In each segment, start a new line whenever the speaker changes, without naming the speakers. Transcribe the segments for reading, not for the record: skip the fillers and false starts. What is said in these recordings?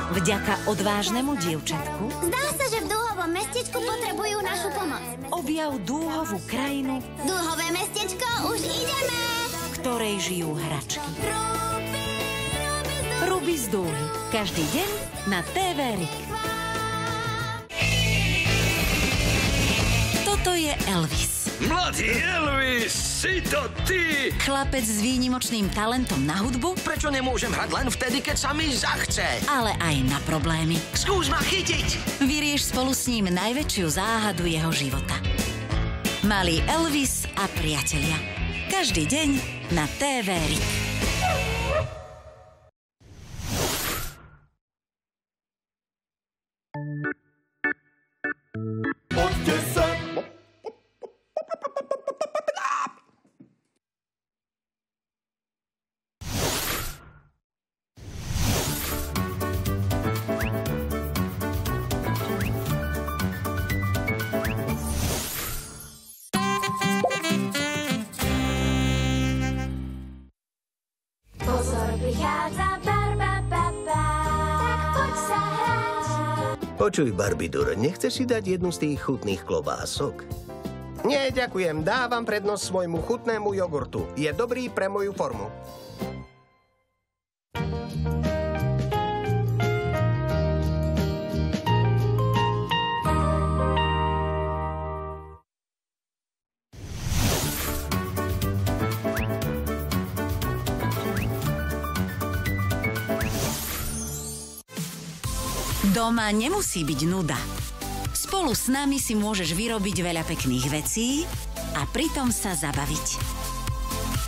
Vďaka odvážnemu dievčatku
Zdá sa, že v dúhovom mestečku potrebujú našu pomoc.
objav dúhovú krajinu,
Dúhové mestečko, už ideme!
v ktorej žijú hračky. Ruby z dúhy. Každý deň na TV RIK. Toto je Elvis.
Mladý Elvis, si to ty!
Chlapec s výnimočným talentom na hudbu,
Prečo nemôžem hrať len vtedy, keď sa mi zachce?
ale aj na problémy.
Skús ma chytiť!
Vyrieš spolu s ním najväčšiu záhadu jeho života. Malý Elvis a priatelia. Každý deň na TV RIK.
Poďte sa!
Pozor, prichádza Barbapapa, tak poď sa hrať.
Počuj, Barbidur, nechceš si dať jednu z tých chutných klobások? Nie, ďakujem. Dávam prednosť svojmu chutnému jogurtu. Je dobrý pre moju formu.
Doma nemusí byť nuda. Spolu s nami si môžeš vyrobiť veľa pekných vecí a pritom sa zabaviť.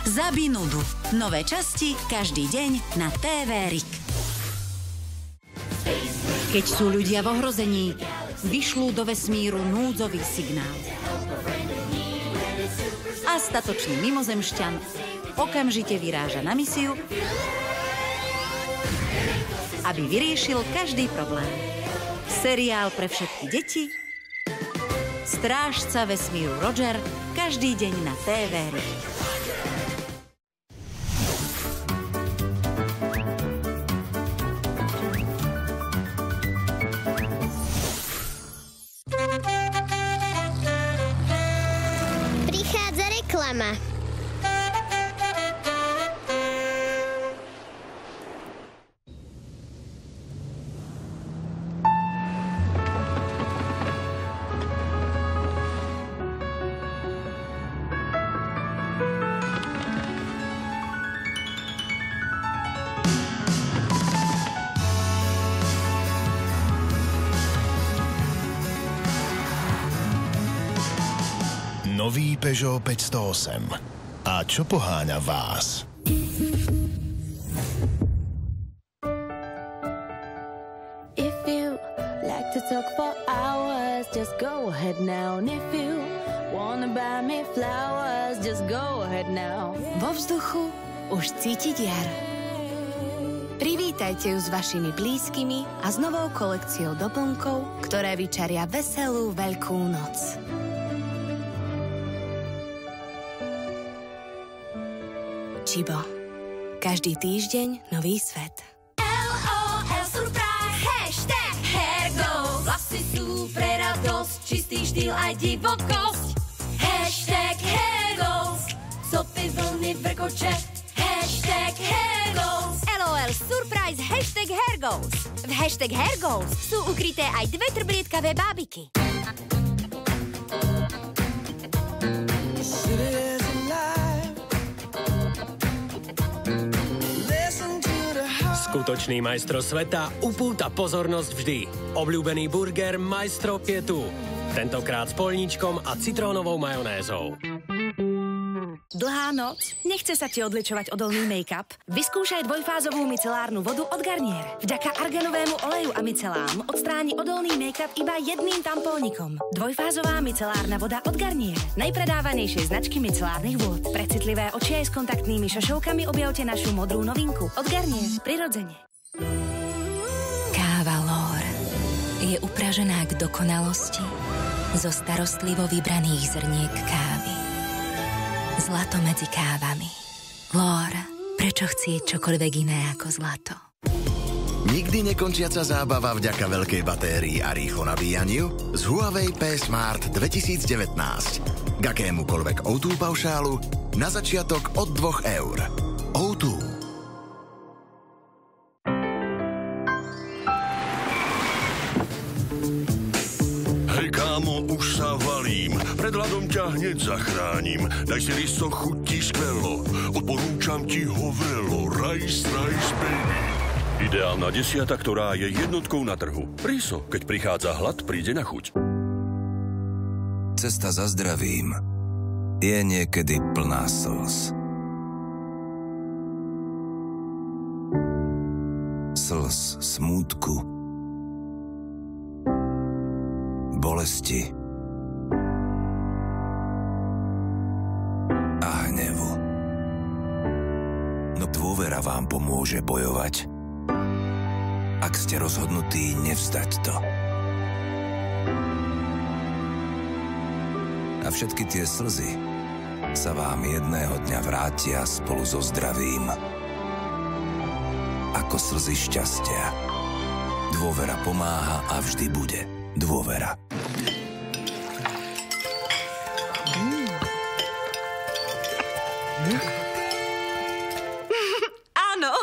Zabij nudu. Nové časti každý deň na TV RIK. Keď sú ľudia v ohrození, vyšlú do vesmíru núdzový signál. A statočný mimozemšťan okamžite vyráža na misiu, aby vyriešil každý problém. Seriál pre všetky deti, Strážca vesmíru Roger, každý deň na TV RIK.
Prichádza reklama.
Nový Peugeot 508. A čo poháňa vás?
If you like to talk for hours, just go ahead now. And if you wanna buy me flowers, just go ahead now.
Vo vzduchu už cítiť jar. Privítajte ju s vašimi blízkymi a s novou kolekciou doplnkov, ktoré vyčaria veselú Veľkú noc. Čibo. Každý týždeň nový svet.
LOL Surprise, hashtag Hergo. Vlasy sú pre radosť, čistý štýl aj divokosť. Hashtag Hergo. Sopy vlny vrkoče. Hashtag Hergo.
LOL Surprise, hashtag Hergos. V hashtag Hergos sú ukryté aj dve trblietkavé bábiky.
Skutočný majstro sveta upúta pozornosť vždy. Obľúbený burger Maestro je tu. Tentokrát s poľníčkom a citrónovou majonézou.
Dlhá noc? Nechce sa ti odličovať odolný make-up? Vyskúšaj dvojfázovú micelárnu vodu od Garnier. Vďaka arganovému oleju a micelám odstráni odolný make-up iba jedným tampónikom. Dvojfázová micelárna voda od Garnier. Najpredávanejšej značky micelárnych vôd. Pre citlivé oči aj s kontaktnými šošovkami objavte našu modrú novinku. Od Garnier. Prirodzene.
Káva L'Or je upražená k dokonalosti zo starostlivo vybraných zrniek kávy. Zlato medzi kávami. L'Or. Prečo chcieť čokoľvek iné ako zlato?
Nikdy nekončiaca zábava vďaka veľkej batérii a rýchlo nabíjaniu z Huawei P Smart 2019. K akémukoľvek O2 paušálu na začiatok od 2 eur. O2.
Hej kámo, už sa valím, pred hladom ťa hneď zachránim. Daj si riso, chutí skvelo, odporúčam ti ho veľo. Rice, baby. Ideálna desiata, ktorá je jednotkou na trhu. Riso, keď prichádza hlad, príde na chuť.
Cesta za zdravím je niekedy plná slz. Slz smútku, bolesti a hnevu. No dôvera vám pomôže bojovať, ak ste rozhodnutí nevzdať to. A všetky tie slzy sa vám jedného dňa vrátia spolu so zdravím. Ako slzy šťastia. Dôvera pomáha a vždy bude. Dôvera.
Áno.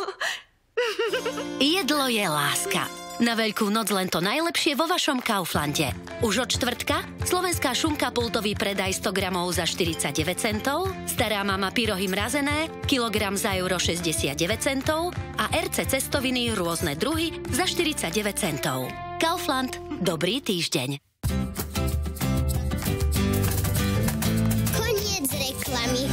Jedlo je láska. Na Veľkú noc len to najlepšie vo vašom Kauflande. Už od štvrtka slovenská šunka pultový predaj 100 gramov za 49 centov, stará mama pyrohy mrazené, kilogram za €69 centov a RC cestoviny rôzne druhy za 49 centov. Kaufland. Dobrý týždeň.
Koniec reklamy.